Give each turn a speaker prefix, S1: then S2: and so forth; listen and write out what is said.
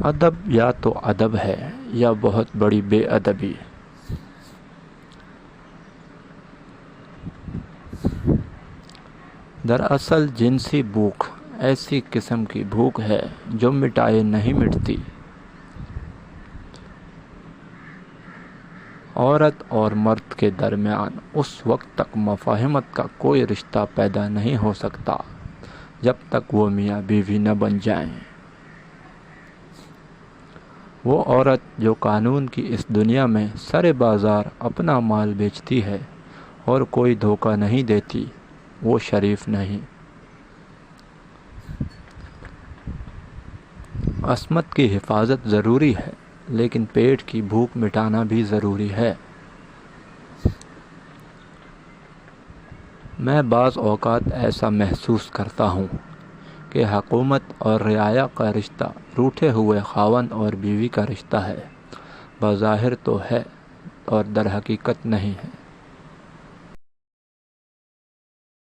S1: ادب یا تو ادب ہے یا بہت بڑی بے ادبی۔ دراصل جنسی بھوک ایسی قسم کی بھوک ہے جو مٹائے نہیں مٹتی۔ عورت اور مرد کے درمیان اس وقت تک مفاہمت کا کوئی رشتہ پیدا نہیں ہو سکتا جب تک وہ میاں بیوی نہ بن جائیں۔ وہ عورت جو قانون کی اس دنیا میں سرے بازار اپنا مال بیچتی ہے اور کوئی دھوکہ نہیں دیتی، وہ شریف نہیں۔ عصمت کی حفاظت ضروری ہے، لیکن پیٹ کی بھوک مٹانا بھی ضروری ہے۔ میں بعض اوقات ایسا محسوس کرتا ہوں کہ حکومت اور رعایا کا رشتہ روٹھے ہوئے خاوند اور بیوی کا رشتہ ہے۔ بظاہر تو ہے اور در حقیقت نہیں ہے۔